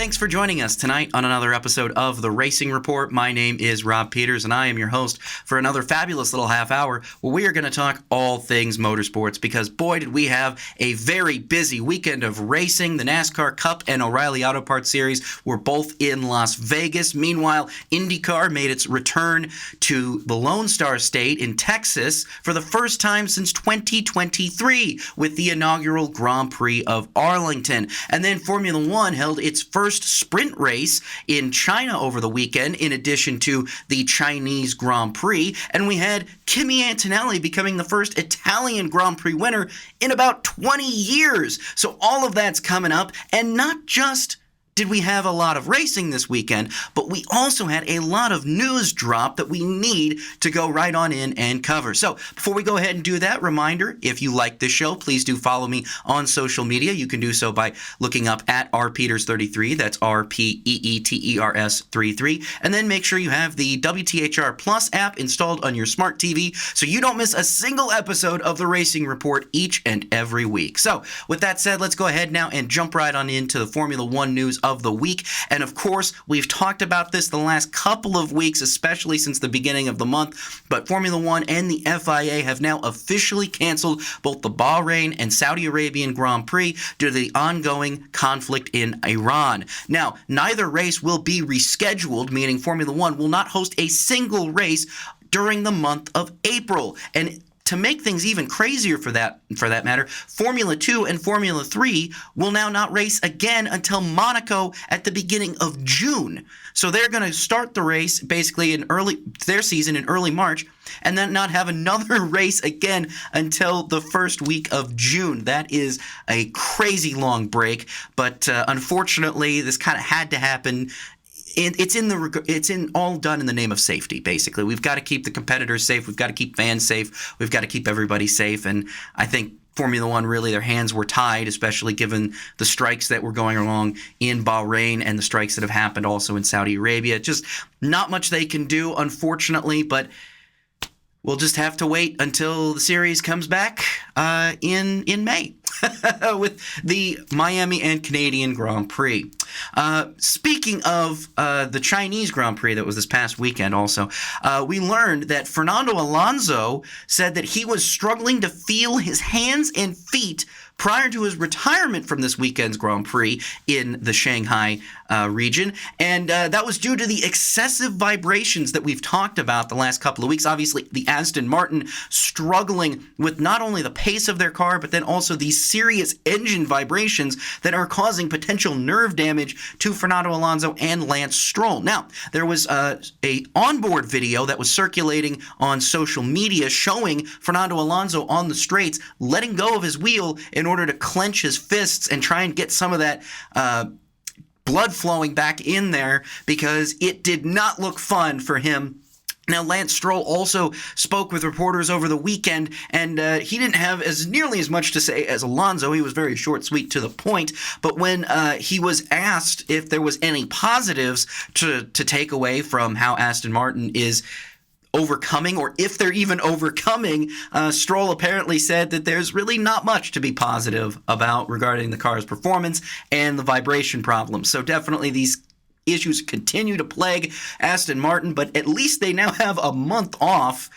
Thanks for joining us tonight on another episode of The Racing Report. My name is Rob Peeters, and I am your host for another fabulous little half hour where we are going to talk all things motorsports, because boy, did we have a very busy weekend of racing. The NASCAR Cup and O'Reilly Auto Parts Series were both in Las Vegas. Meanwhile, IndyCar made its return to the Lone Star State in Texas for the first time since 2023 with the inaugural Grand Prix of Arlington. And then Formula One held its first sprint race in China over the weekend, in addition to the Chinese Grand Prix. And we had Kimi Antonelli becoming the first Italian Grand Prix winner in about 20 years. So all of that's coming up. And not just did we have a lot of racing this weekend, but we also had a lot of news drop that we need to go right on in and cover. So before we go ahead and do that, reminder, if you like this show, please do follow me on social media. You can do so by looking up at rpeeters33, that's R-P-E-E-T-E-R-S 33, and then make sure you have the WTHR Plus app installed on your smart TV so you don't miss a single episode of the Racing Report each and every week. So with that said, let's go ahead now and jump right on into the Formula One news of the week. And of course, we've talked about this the last couple of weeks, especially since the beginning of the month, but Formula One and the FIA have now officially canceled both the Bahrain and Saudi Arabian Grand Prix due to the ongoing conflict in Iran. Now, neither race will be rescheduled, meaning Formula One will not host a single race during the month of April. And to make things even crazier for that matter, Formula 2 and Formula 3 will now not race again until Monaco at the beginning of June. So they're going to start the race basically their season in early March, and then not have another race again until the first week of June. That is a crazy long break, but unfortunately, this kind of had to happen. It's all done in the name of safety, basically. We've got to keep the competitors safe. We've got to keep fans safe. We've got to keep everybody safe. And I think Formula One, really, their hands were tied, especially given the strikes that were going along in Bahrain and the strikes that have happened also in Saudi Arabia. Just not much they can do, unfortunately, but we'll just have to wait until the series comes back in May with the Miami and Canadian Grand Prix. Speaking of the Chinese Grand Prix that was this past weekend also, we learned that Fernando Alonso said that he was struggling to feel his hands and feet prior to his retirement from this weekend's Grand Prix in the Shanghai region. And that was due to the excessive vibrations that we've talked about the last couple of weeks. Obviously, the Aston Martin struggling with not only the pace of their car, but then also these serious engine vibrations that are causing potential nerve damage to Fernando Alonso and Lance Stroll. Now, there was a onboard video that was circulating on social media showing Fernando Alonso on the straights letting go of his wheel in order to clench his fists and try and get some of that blood flowing back in there, because it did not look fun for him. Now, Lance Stroll also spoke with reporters over the weekend, and he didn't have nearly as much to say as Alonso. He was very short, sweet, to the point. But when he was asked if there was any positives to take away from how Aston Martin is overcoming, or if they're even overcoming, Stroll apparently said that there's really not much to be positive about regarding the car's performance and the vibration problems. So definitely these issues continue to plague Aston Martin, but at least they now have a month off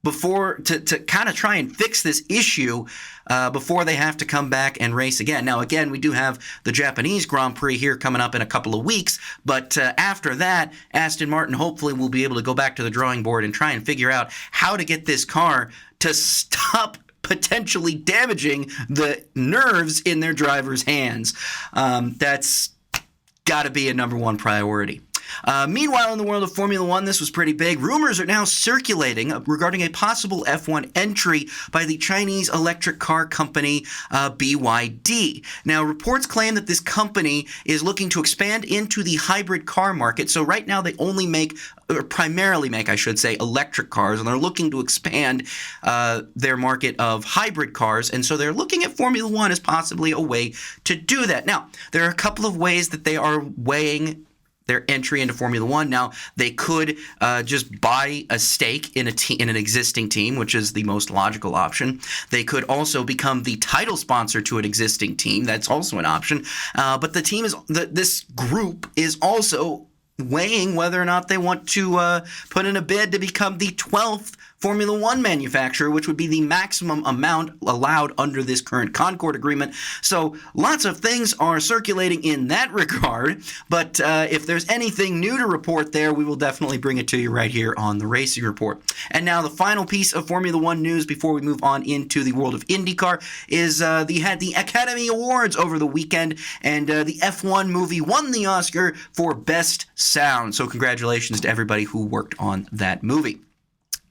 before to kind of try and fix this issue before they have to come back and race again. Now, again, we do have the Japanese Grand Prix here coming up in a couple of weeks, but after that, Aston Martin hopefully will be able to go back to the drawing board and try and figure out how to get this car to stop potentially damaging the nerves in their drivers' hands. That's got to be a number one priority. Meanwhile, in the world of Formula One, this was pretty big. Rumors are now circulating regarding a possible F1 entry by the Chinese electric car company BYD. Now, reports claim that this company is looking to expand into the hybrid car market. So right now they only make, or primarily make, I should say, electric cars, and they're looking to expand their market of hybrid cars. And so they're looking at Formula One as possibly a way to do that. Now, there are a couple of ways that they are weighing their entry into Formula One. Now, they could just buy a stake in an existing team, which is the most logical option. They could also become the title sponsor to an existing team. That's also an option. But this group is also weighing whether or not they want to put in a bid to become the 12th Formula One manufacturer, which would be the maximum amount allowed under this current Concord agreement. So lots of things are circulating in that regard, but if there's anything new to report there, we will definitely bring it to you right here on the Racing Report. And now the final piece of Formula One news before we move on into the world of IndyCar is the Academy Awards over the weekend, and the F1 movie won the Oscar for Best Sound. So congratulations to everybody who worked on that movie.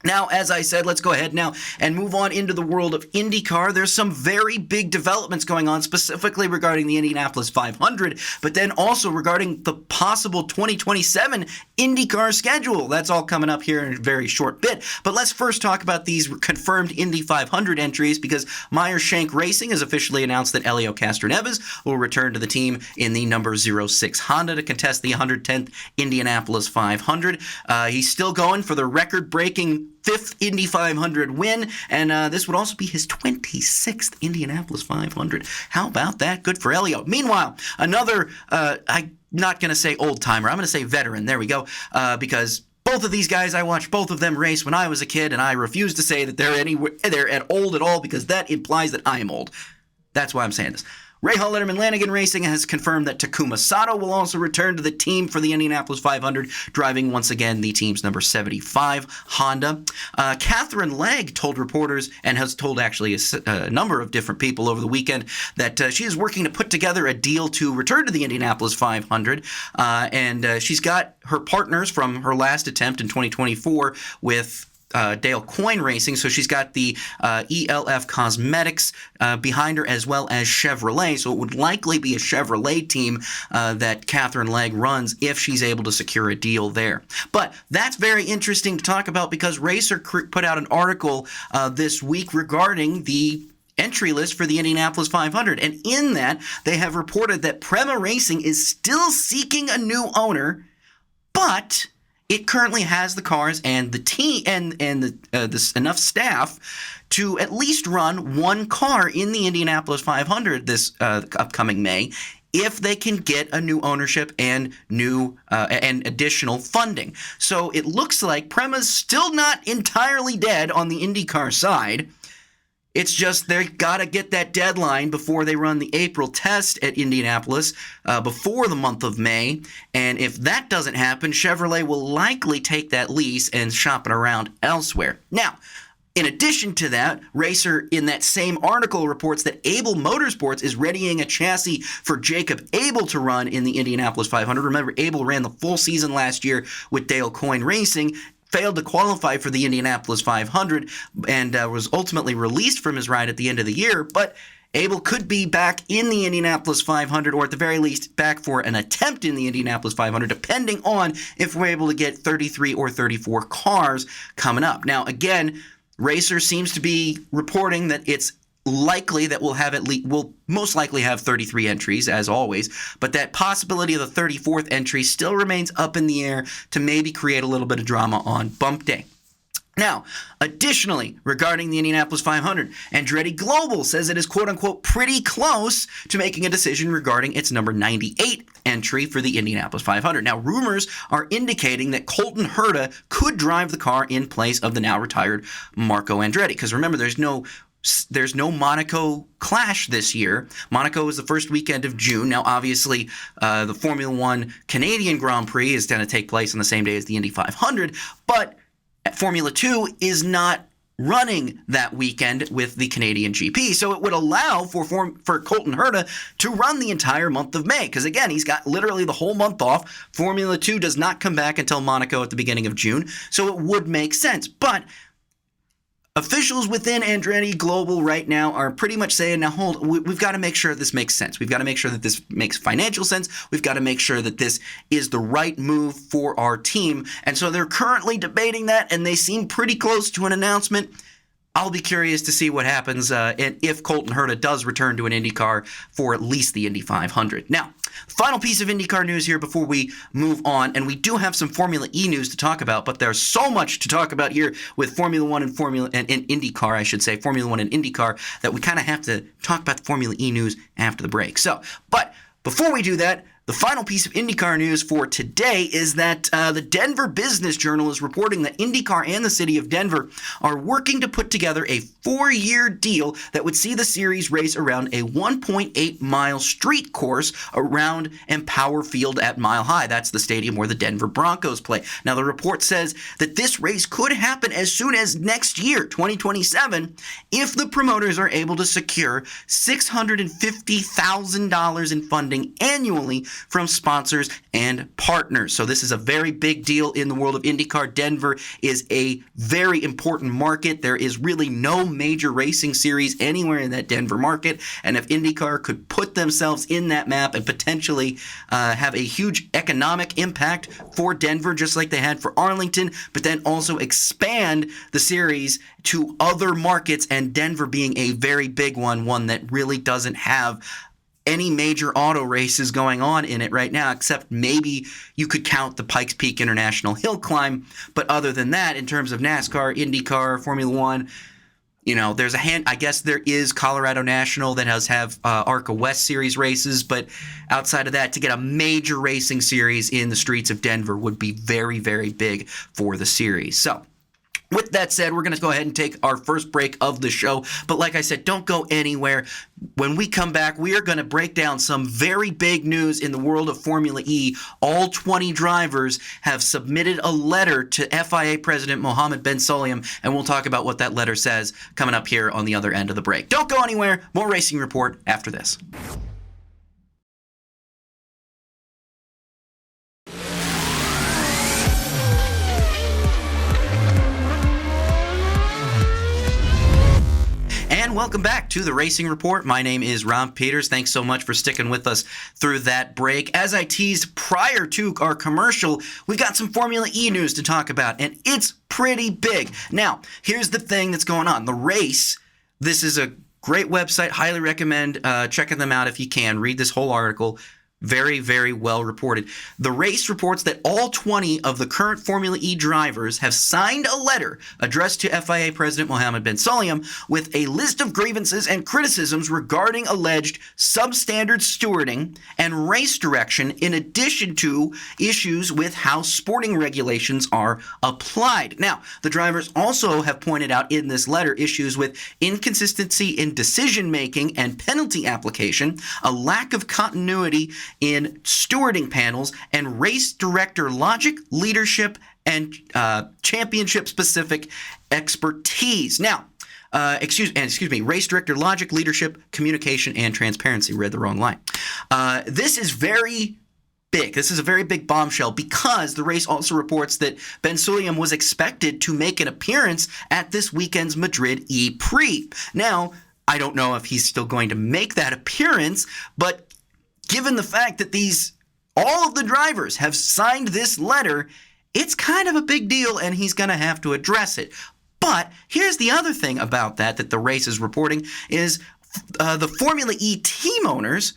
Now, as I said, let's go ahead now and move on into the world of IndyCar. There's some very big developments going on, specifically regarding the Indianapolis 500, but then also regarding the possible 2027 IndyCar schedule. That's all coming up here in a very short bit. But let's first talk about these confirmed Indy 500 entries, because Meyer-Shank Racing has officially announced that Helio Castroneves will return to the team in the number 06 Honda to contest the 110th Indianapolis 500. He's still going for the record-breaking 5th Indy 500 win, and this would also be his 26th Indianapolis 500. How about that? Good for Helio. Meanwhile, another, I'm not going to say old-timer, I'm going to say veteran. There we go, because both of these guys, I watched both of them race when I was a kid, and I refuse to say that they're at old at all, because that implies that I am old. That's why I'm saying this. Rahal Letterman Lanigan Racing has confirmed that Takuma Sato will also return to the team for the Indianapolis 500, driving once again the team's number 75 Honda. Catherine Legg told reporters, and has told actually a number of different people over the weekend, that she is working to put together a deal to return to the Indianapolis 500, and she's got her partners from her last attempt in 2024 with Dale Coyne Racing, so she's got the ELF Cosmetics behind her, as well as Chevrolet, so it would likely be a Chevrolet team that Catherine Legg runs if she's able to secure a deal there. But that's very interesting to talk about, because Racer put out an article this week regarding the entry list for the Indianapolis 500, and in that they have reported that Prema Racing is still seeking a new owner, but it currently has the cars and the team and enough staff to at least run one car in the Indianapolis 500 this upcoming May, if they can get a new ownership and new and additional funding. So it looks like Prema's still not entirely dead on the IndyCar side. It's just they've got to get that deadline before they run the April test at Indianapolis before the month of May. And if that doesn't happen, Chevrolet will likely take that lease and shop it around elsewhere. Now, in addition to that, Racer in that same article reports that Abel Motorsports is readying a chassis for Jacob Abel to run in the Indianapolis 500. Remember, Abel ran the full season last year with Dale Coyne Racing, failed to qualify for the Indianapolis 500, and was ultimately released from his ride at the end of the year. But Abel could be back in the Indianapolis 500, or at the very least back for an attempt in the Indianapolis 500, depending on if we're able to get 33 or 34 cars coming up. Now, again, Racer seems to be reporting that it's likely that we'll most likely have 33 entries, as always, but that possibility of the 34th entry still remains up in the air to maybe create a little bit of drama on bump day. Now, additionally, regarding the Indianapolis 500, Andretti Global says it is quote-unquote pretty close to making a decision regarding its number 98 entry for the Indianapolis 500. Now, rumors are indicating that Colton Herta could drive the car in place of the now retired Marco Andretti, because remember, there's no Monaco clash this year. Monaco is the first weekend of June. Now, obviously, the Formula One Canadian Grand Prix is going to take place on the same day as the Indy 500, but Formula 2 is not running that weekend with the Canadian GP, so it would allow for Colton Herta to run the entire month of May, because again, he's got literally the whole month off. Formula 2 does not come back until Monaco at the beginning of June, so it would make sense. But officials within Andretti Global right now are pretty much saying, now we've got to make sure this makes sense. We've got to make sure that this makes financial sense. We've got to make sure that this is the right move for our team. And so they're currently debating that, and they seem pretty close to an announcement. I'll be curious to see what happens and if Colton Herta does return to an IndyCar for at least the Indy 500. Now, final piece of IndyCar news here before we move on, and we do have some Formula E news to talk about, but there's so much to talk about here with Formula One and IndyCar, I should say, Formula One and IndyCar, that we kind of have to talk about the Formula E news after the break. But before we do that, the final piece of IndyCar news for today is that the Denver Business Journal is reporting that IndyCar and the city of Denver are working to put together a 4-year deal that would see the series race around a 1.8-mile street course around Empower Field at Mile High. That's the stadium where the Denver Broncos play. Now, the report says that this race could happen as soon as next year, 2027, if the promoters are able to secure $650,000 in funding annually from sponsors and partners. So this is a very big deal in the world of IndyCar. Denver is a very important market. There is really no major racing series anywhere in that Denver market. And if IndyCar could put themselves in that map and potentially have a huge economic impact for Denver, just like they had for Arlington, but then also expand the series to other markets, and Denver being a very big one that really doesn't have any major auto races going on in it right now, except maybe you could count the Pikes Peak International Hill Climb. But other than that, in terms of NASCAR, IndyCar, Formula One, there's I guess there is Colorado National that have ARCA West Series races, but outside of that, to get a major racing series in the streets of Denver would be very, very big for the series. So, with that said, we're going to go ahead and take our first break of the show. But like I said, don't go anywhere. When we come back, we are going to break down some very big news in the world of Formula E. All 20 drivers have submitted a letter to FIA President Mohammed bin Sulayem, and we'll talk about what that letter says coming up here on the other end of the break. Don't go anywhere. More Racing Report after this. And welcome back to the Racing Report. My name is Rob Peeters. Thanks so much for sticking with us through that break. As I teased prior to our commercial, we've got some Formula E news to talk about, and it's pretty big. Now, here's the thing that's going on. The race, this is a great website. Highly recommend checking them out if you can. Read this whole article. Very, very well reported. The race reports that all 20 of the current Formula E drivers have signed a letter addressed to FIA President Mohammed bin Sulayem with a list of grievances and criticisms regarding alleged substandard stewarding and race direction, in addition to issues with how sporting regulations are applied. Now, the drivers also have pointed out in this letter issues with inconsistency in decision-making and penalty application, a lack of continuity in stewarding panels, and race director logic, leadership, and championship-specific expertise. Now, excuse me, race director logic, leadership, communication, and transparency. Read the wrong line. This is very big. This is a very big bombshell, because the race also reports that bin Sulayem was expected to make an appearance at this weekend's Madrid Prix. Now, I don't know if he's still going to make that appearance, but given the fact that all of the drivers have signed this letter, it's kind of a big deal, and he's going to have to address it. But here's the other thing about that the race is reporting is the Formula E team owners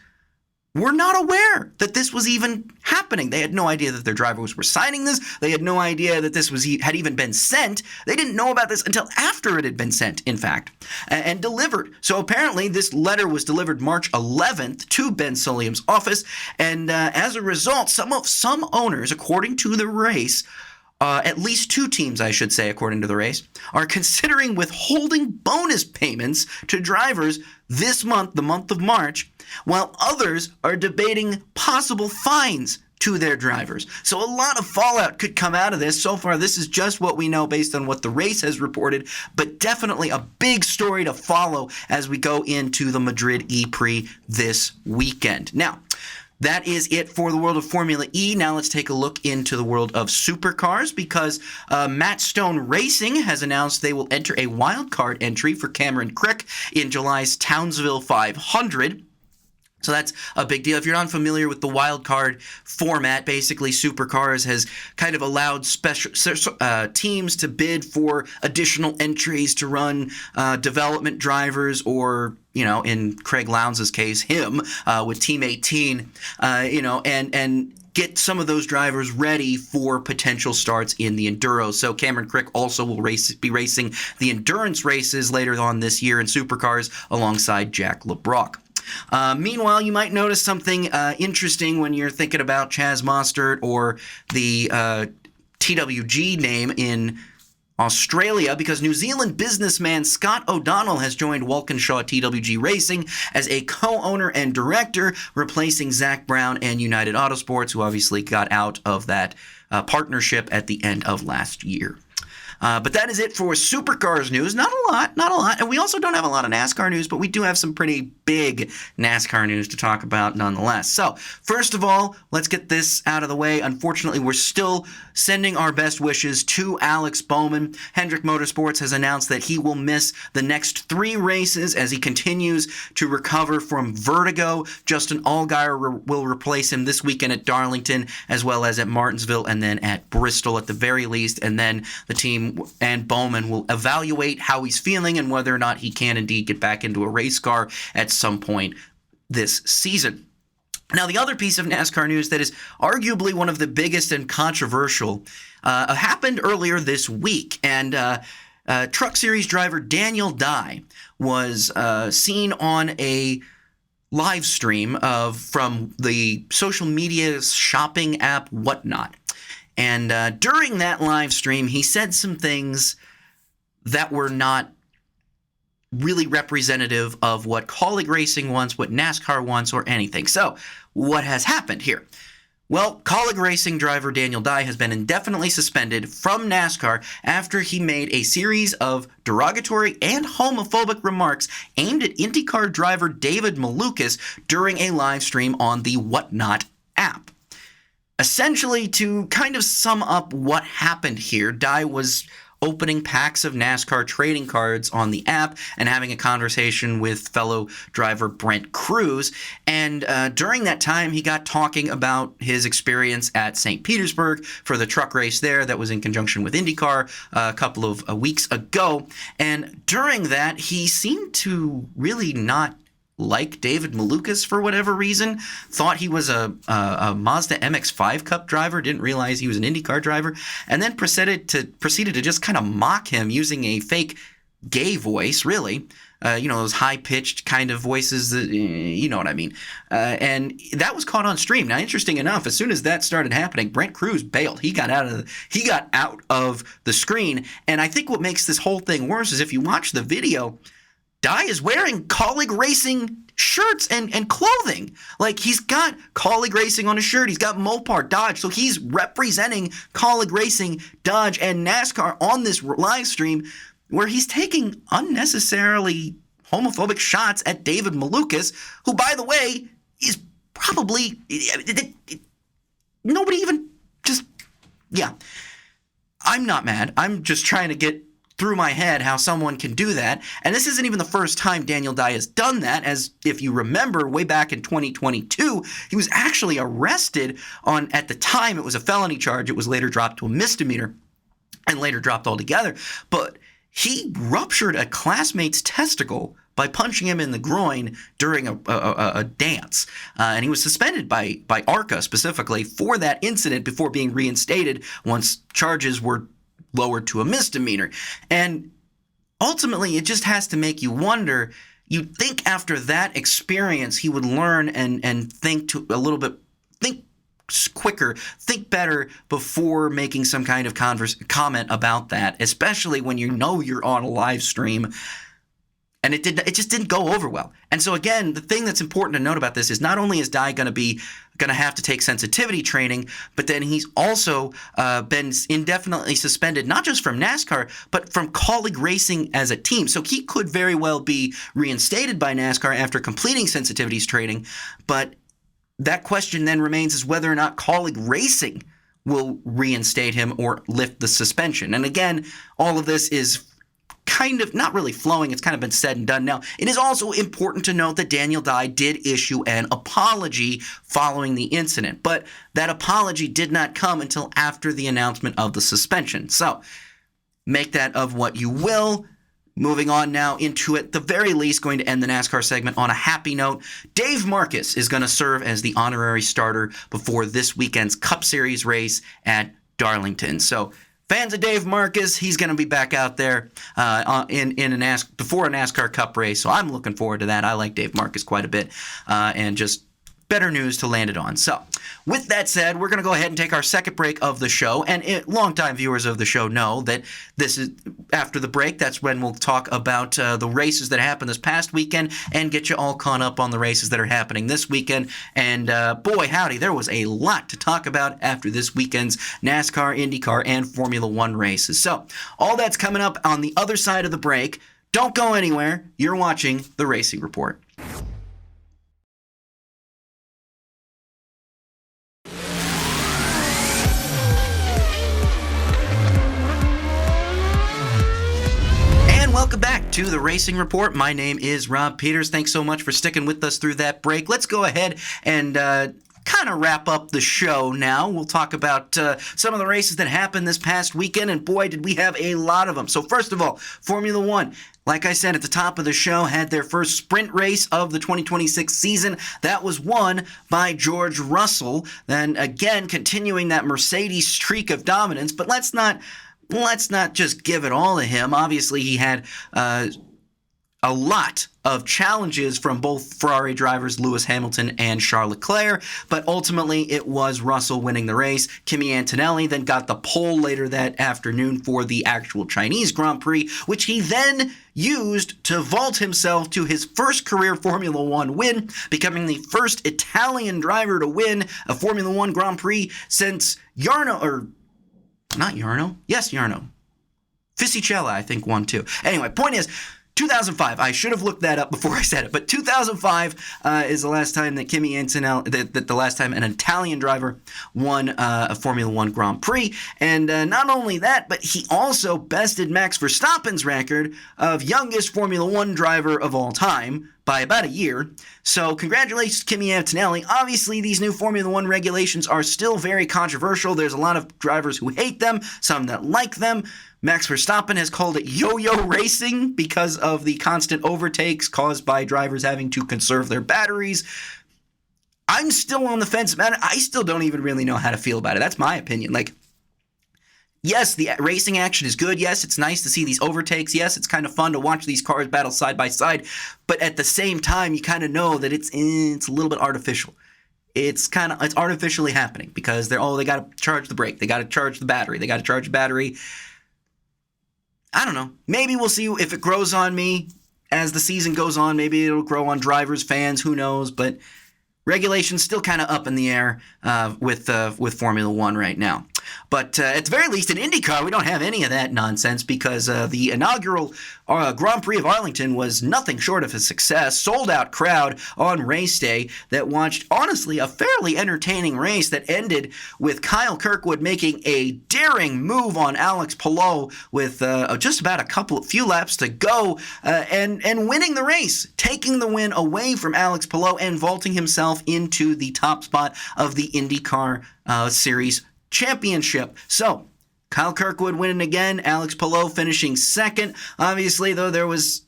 were not aware that this was even happening. They had no idea that their drivers were signing this. They had no idea that this had even been sent. They didn't know about this until after it had been sent, in fact, and delivered. So apparently this letter was delivered March 11th to bin Sulayem's office, and as a result, some owners, according to the race, at least 2 teams, I should say, according to the race, are considering withholding bonus payments to drivers this month, the month of March, while others are debating possible fines to their drivers. So a lot of fallout could come out of this. So far, this is just what we know based on what the race has reported, but definitely a big story to follow as we go into the Madrid Prix this weekend. Now, that is it for the world of Formula E. Now let's take a look into the world of Supercars, because Matt Stone Racing has announced they will enter a wild card entry for Cameron Crick in July's Townsville 500. So that's a big deal. If you're not familiar with the wild card format, basically Supercars has kind of allowed special teams to bid for additional entries to run development drivers, or in Craig Lowndes' case, him with Team 18, and get some of those drivers ready for potential starts in the Enduro. So Cameron Crick also will be racing the endurance races later on this year in Supercars alongside Jack LeBrock. Meanwhile, you might notice something interesting when you're thinking about Chaz Mostert or the TWG name in Australia, because New Zealand businessman Scott O'Donnell has joined Walkinshaw TWG Racing as a co-owner and director, replacing Zach Brown and United Autosports, who obviously got out of that partnership at the end of last year. But that is it for Supercars news. Not a lot. And we also don't have a lot of NASCAR news, but we do have some pretty big NASCAR news to talk about nonetheless. So, first of all, let's get this out of the way. Unfortunately, we're still sending our best wishes to Alex Bowman. Hendrick Motorsports has announced that he will miss the next 3 races as he continues to recover from vertigo. Justin Allgaier will replace him this weekend at Darlington, as well as at Martinsville, and then at Bristol at the very least. And then the team and Bowman will evaluate how he's feeling and whether or not he can indeed get back into a race car at some point this season. Now, the other piece of NASCAR news that is arguably one of the biggest and controversial happened earlier this week, and Truck Series driver Daniel Dye was seen on a live stream from the social media shopping app Whatnot. And during that live stream, he said some things that were not really representative of what Kaulig Racing wants, what NASCAR wants, or anything. So, what has happened here? Well, Kaulig Racing driver Daniel Dye has been indefinitely suspended from NASCAR after he made a series of derogatory and homophobic remarks aimed at IndyCar driver David Malukas during a live stream on the Whatnot app. Essentially, to kind of sum up what happened here, Dye was opening packs of NASCAR trading cards on the app and having a conversation with fellow driver Brent Cruz. And during that time, he got talking about his experience at St. Petersburg for the truck race there that was in conjunction with IndyCar a couple of weeks ago. And during that, he seemed to really not like David Malukas for whatever reason, thought he was a Mazda MX-5 Cup driver, didn't realize he was an IndyCar driver, and then proceeded to just kind of mock him using a fake gay voice, really. Those high-pitched kind of voices, you know what I mean. And that was caught on stream. Now, interesting enough, as soon as that started happening, Brent Cruz bailed. He got out of the screen, and I think what makes this whole thing worse is if you watch the video, Dye is wearing Kaulig Racing shirts and clothing. Like, he's got Kaulig Racing on his shirt. He's got Mopar, Dodge. So he's representing Kaulig Racing, Dodge, and NASCAR on this live stream where he's taking unnecessarily homophobic shots at David Malukas, who, by the way, is probably nobody even just, yeah. I'm not mad. I'm just trying to get through my head how someone can do that. And this isn't even the first time Daniel Dye has done that, as if you remember, way back in 2022, he was actually arrested on, at the time, it was a felony charge. It was later dropped to a misdemeanor and later dropped altogether. But he ruptured a classmate's testicle by punching him in the groin during a dance. And he was suspended by ARCA specifically for that incident before being reinstated once charges were lowered to a misdemeanor. And ultimately, it just has to make you wonder. You'd think after that experience, he would learn and think quicker, think better before making some kind of comment about that, especially when you know you're on a live stream. And it just didn't go over well. And so again, the thing that's important to note about this is not only is Dye going to have to take sensitivity training, but then he's also been indefinitely suspended, not just from NASCAR, but from Kaulig Racing as a team. So he could very well be reinstated by NASCAR after completing sensitivities training. But that question then remains is whether or not Kaulig Racing will reinstate him or lift the suspension. And again, all of this is kind of not really flowing. It's kind of been said and done now. It is also important to note that Daniel Dye did issue an apology following the incident, but that apology did not come until after the announcement of the suspension. So make that of what you will. Moving on now into, at the very least, going to end the NASCAR segment on a happy note. Dave Malukas is going to serve as the honorary starter before this weekend's Cup Series race at Darlington. So fans of Dave Malukas, he's going to be back out there before a NASCAR Cup race. So I'm looking forward to that. I like Dave Malukas quite a bit, and just better news to land it on. So with that said, we're going to go ahead and take our second break of the show. And longtime viewers of the show know that this is after the break. That's when we'll talk about the races that happened this past weekend and get you all caught up on the races that are happening this weekend. And boy, howdy, there was a lot to talk about after this weekend's NASCAR, IndyCar, and Formula One races. So all that's coming up on the other side of the break. Don't go anywhere. You're watching The Racing Report. Welcome back to The Racing Report. My name is Rob Peeters. Thanks so much for sticking with us through that break. Let's go ahead and kind of wrap up the show now. We'll talk about some of the races that happened this past weekend, and boy, did we have a lot of them. So first of all, Formula One. Like I said at the top of the show, had their first sprint race of the 2026 season. That was won by George Russell. Then again, continuing that Mercedes streak of dominance, but let's not just give it all to him. Obviously, he had a lot of challenges from both Ferrari drivers Lewis Hamilton and Charles Leclerc, but ultimately it was Russell winning the race. Kimi Antonelli then got the pole later that afternoon for the actual Chinese Grand Prix, which he then used to vault himself to his first career Formula One win, becoming the first Italian driver to win a Formula One Grand Prix since Jarno. Fisichella, I think, won too. Anyway, point is, 2005. I should have looked that up before I said it, but 2005 is the last time that Kimi Antonelli, the last time an Italian driver won a Formula One Grand Prix. And not only that, but he also bested Max Verstappen's record of youngest Formula One driver of all time by about a year. So congratulations to Kimi Antonelli. Obviously, these new Formula One regulations are still very controversial. There's a lot of drivers who hate them, some that like them. Max Verstappen has called it yo-yo racing because of the constant overtakes caused by drivers having to conserve their batteries. I'm still on the fence, man. I still don't even really know how to feel about it. That's my opinion. Like, yes, the racing action is good. Yes, it's nice to see these overtakes. Yes, it's kind of fun to watch these cars battle side by side. But at the same time, you kind of know that it's a little bit artificial. It's artificially happening because they got to charge the brake. They got to charge the battery. They got to charge the battery. I don't know. Maybe we'll see if it grows on me as the season goes on. Maybe it'll grow on drivers, fans, who knows. But regulation's still kind of up in the air with Formula One right now. But at the very least, in IndyCar, we don't have any of that nonsense because the inaugural Grand Prix of Arlington was nothing short of a success. Sold-out crowd on race day that watched, honestly, a fairly entertaining race that ended with Kyle Kirkwood making a daring move on Alex Palou with just about a few laps to go and winning the race, taking the win away from Alex Palou and vaulting himself into the top spot of the IndyCar Series Championship. So, Kyle Kirkwood winning again, Alex Palou finishing second. Obviously, though, there was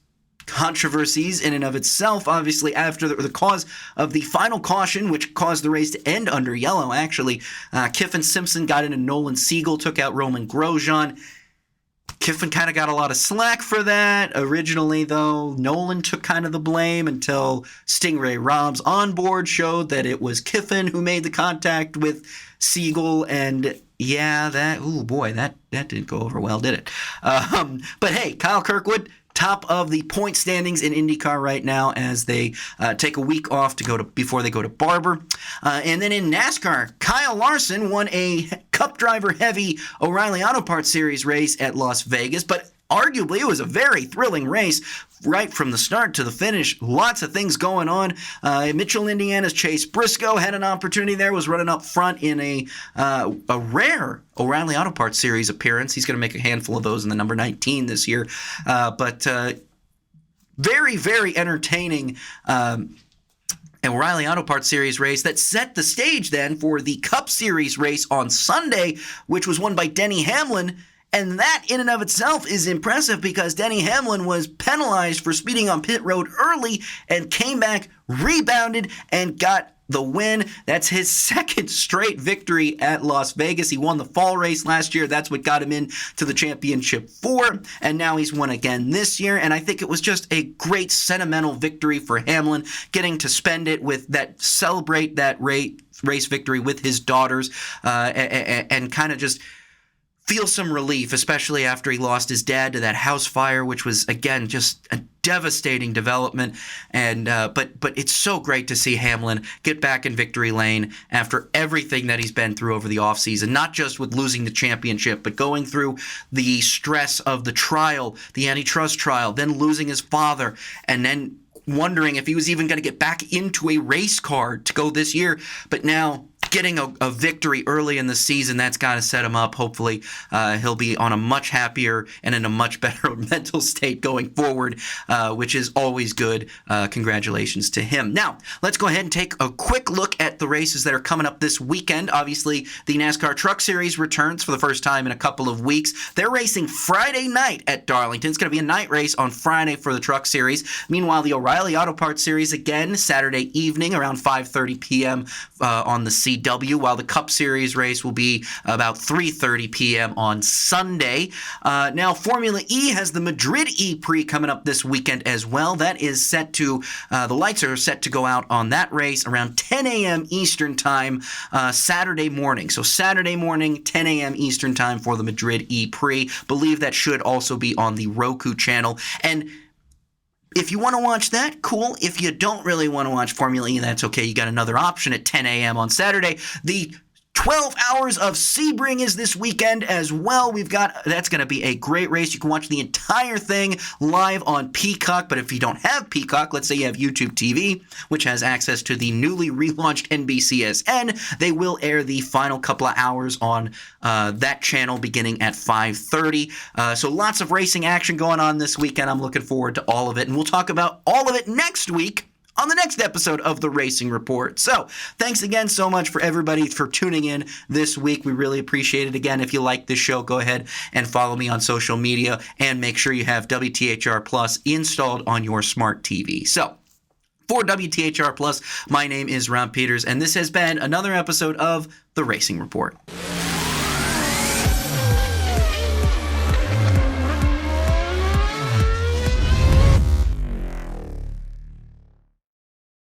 controversies in and of itself. Obviously, after the cause of the final caution, which caused the race to end under yellow, actually, Kiffin Simpson got into Nolan Siegel, took out Roman Grosjean. Kiffin kind of got a lot of slack for that. Originally, though, Nolan took kind of the blame until Stingray Rob's onboard showed that it was Kiffin who made the contact with Siegel, and yeah, that didn't go over well, did it? But hey, Kyle Kirkwood, top of the point standings in IndyCar right now as they take a week off before they go to Barber. And then in NASCAR, Kyle Larson won a Cup driver heavy O'Reilly Auto Parts Series race at Las Vegas, but arguably, it was a very thrilling race right from the start to the finish. Lots of things going on. Mitchell, Indiana's Chase Briscoe had an opportunity there, was running up front in a rare O'Reilly Auto Parts Series appearance. He's going to make a handful of those in the number 19 this year. But very, very entertaining O'Reilly Auto Parts Series race that set the stage then for the Cup Series race on Sunday, which was won by Denny Hamlin. And that in and of itself is impressive because Denny Hamlin was penalized for speeding on pit road early and came back, rebounded, and got the win. That's his second straight victory at Las Vegas. He won the fall race last year. That's what got him into the championship 4. And now he's won again this year. And I think it was just a great sentimental victory for Hamlin, getting to spend it with that, celebrate that race victory with his daughters, and kind of just feel some relief, especially after he lost his dad to that house fire, which was, again, just a devastating development. And but it's so great to see Hamlin get back in victory lane after everything that he's been through over the offseason, not just with losing the championship, but going through the stress of the trial, the antitrust trial, then losing his father, and then wondering if he was even going to get back into a race car to go this year. But now getting a victory early in the season, that's got to set him up. Hopefully he'll be on a much happier and in a much better mental state going forward, which is always good. Congratulations to him. Now, let's go ahead and take a quick look at the races that are coming up this weekend. Obviously, the NASCAR Truck Series returns for the first time in a couple of weeks. They're racing Friday night at Darlington. It's going to be a night race on Friday for the Truck Series. Meanwhile, the O'Reilly Auto Parts Series again Saturday evening around 5:30 p.m. On the CW, while the Cup Series race will be about 3:30 p.m. on Sunday. Now, Formula E has the Madrid Prix coming up this weekend as well. That is set to, the lights are set to go out on that race around 10 a.m. Eastern Time Saturday morning. So Saturday morning, 10 a.m. Eastern Time for the Madrid Prix. Believe that should also be on the Roku channel. And if you want to watch that, cool. If you don't really want to watch Formula E, that's okay. You got another option at 10 a.m. on Saturday. The 12 hours of Sebring is this weekend as well. That's going to be a great race. You can watch the entire thing live on Peacock, but if you don't have Peacock, let's say you have YouTube TV, which has access to the newly relaunched NBCSN, they will air the final couple of hours on that channel beginning at 5:30. So lots of racing action going on this weekend. I'm looking forward to all of it, and we'll talk about all of it next week on the next episode of The Racing Report. So, thanks again so much for everybody for tuning in this week. We really appreciate it. Again, if you like this show, go ahead and follow me on social media and make sure you have WTHR Plus installed on your smart TV. So, for WTHR Plus, my name is Rob Peeters, and this has been another episode of The Racing Report.